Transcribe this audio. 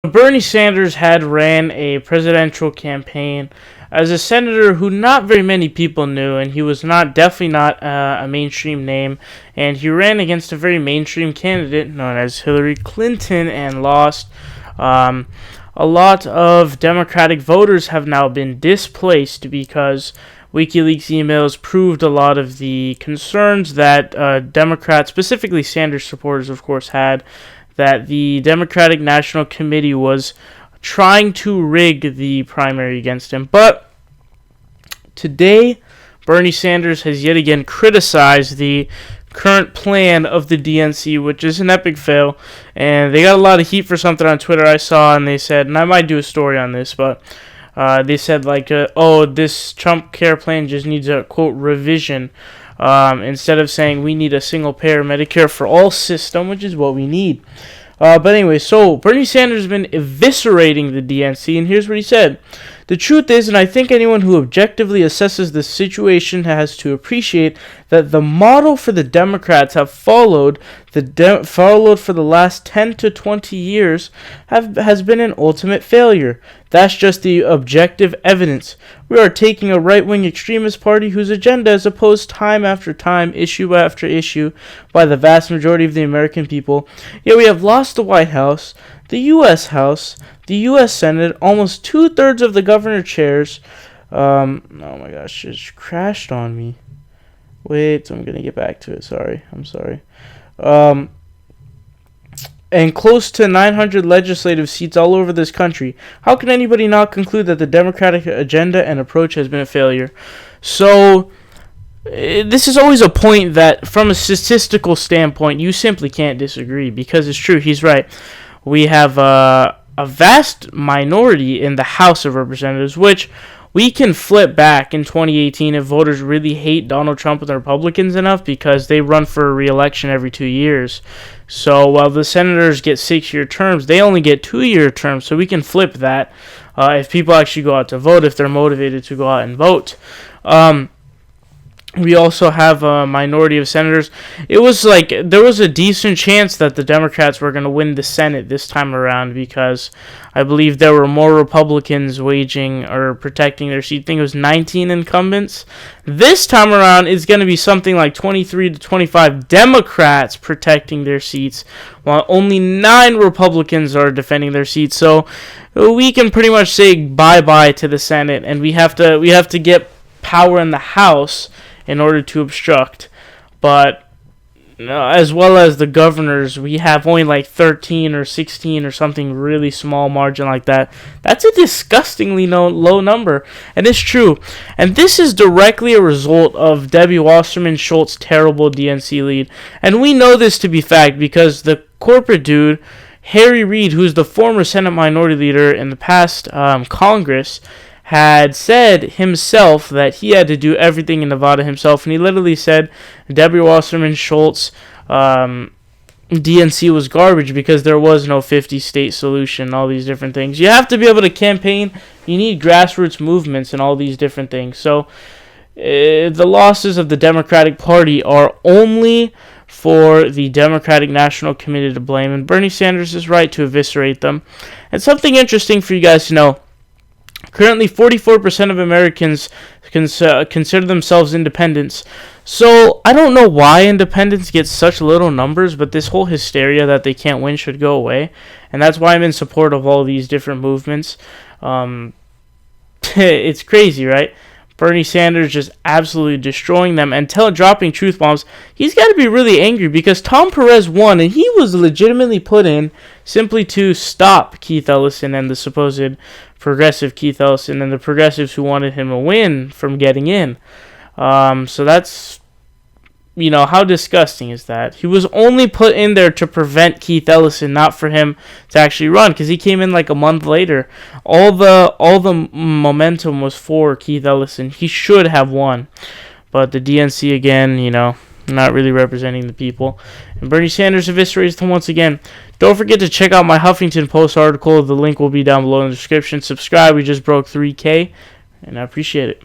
Bernie Sanders had ran a presidential campaign as a senator who not very many people knew, and he was definitely not a mainstream name, and he ran against a very mainstream candidate known as Hillary Clinton and lost. A lot of Democratic voters have now been displaced because WikiLeaks emails proved a lot of the concerns that Democrats, specifically Sanders supporters, of course, had, that the Democratic National Committee was trying to rig the primary against him. But today, Bernie Sanders has yet again criticized the current plan of the DNC, which is an epic fail, and they got a lot of heat for something on Twitter I saw, and they said, and I might do a story on this, but they said this Trump care plan just needs a, quote, revision, instead of saying we need a single payer Medicare for all system, which is what we need. But anyway, so Bernie Sanders has been eviscerating the DNC, and here's what he said. The truth is, and I think anyone who objectively assesses the situation has to appreciate, that the model for the Democrats have followed for the last 10 to 20 years has been an ultimate failure. That's just the objective evidence. We are taking a right-wing extremist party whose agenda is opposed time after time, issue after issue, by the vast majority of the American people. Yet we have lost the White House, the U.S. House, the U.S. Senate, almost 2/3 of the governor chairs. Oh my gosh, it just crashed on me. Wait, I'm going to get back to it. I'm sorry. And close to 900 legislative seats all over this country. How can anybody not conclude that the Democratic agenda and approach has been a failure? So, this is always a point that, from a statistical standpoint, you simply can't disagree, because it's true, he's right. We have a vast minority in the House of Representatives, which we can flip back in 2018 if voters really hate Donald Trump and the Republicans enough, because they run for re-election every 2 years. So while the senators get 6-year terms, they only get 2-year terms, so we can flip that if people actually go out to vote, if they're motivated to go out and vote. We also have a minority of senators. It was like there was a decent chance that the Democrats were going to win the Senate this time around, because I believe there were more Republicans waging or protecting their seat. I think it was 19 incumbents. This time around, it's going to be something like 23 to 25 Democrats protecting their seats, while only 9 Republicans are defending their seats. So we can pretty much say bye-bye to the Senate, and we have to get power in the House in order to obstruct. But as well as the governors, we have only like 13 or 16 or something really small margin like that. That's a disgustingly low number, and it's true. And this is directly a result of Debbie Wasserman Schultz's terrible DNC lead. And we know this to be fact because the corporate dude, Harry Reid, who's the former Senate Minority Leader in the past Congress, had said himself that he had to do everything in Nevada himself, and he literally said Debbie Wasserman Schultz DNC was garbage because there was no 50-state solution, all these different things. You have to be able to campaign. You need grassroots movements and all these different things. So the losses of the Democratic Party are only for the Democratic National Committee to blame, and Bernie Sanders is right to eviscerate them. And something interesting for you guys to know, currently 44% of Americans consider themselves independents. So I don't know why independents get such little numbers, but this whole hysteria that they can't win should go away. And that's why I'm in support of all these different movements. It's crazy, right? Bernie Sanders just absolutely destroying them and dropping truth bombs. He's got to be really angry because Tom Perez won, and he was legitimately put in simply to stop Keith Ellison and the supposed progressive Keith Ellison and the progressives who wanted him to win from getting in. So that's, how disgusting is that? He was only put in there to prevent Keith Ellison, not for him to actually run, because he came in like a month later. All the momentum was for Keith Ellison. He should have won, but the DNC again, not really representing the people. And Bernie Sanders eviscerates them once again. Don't forget to check out my Huffington Post article. The link will be down below in the description. Subscribe. We just broke 3K, and I appreciate it.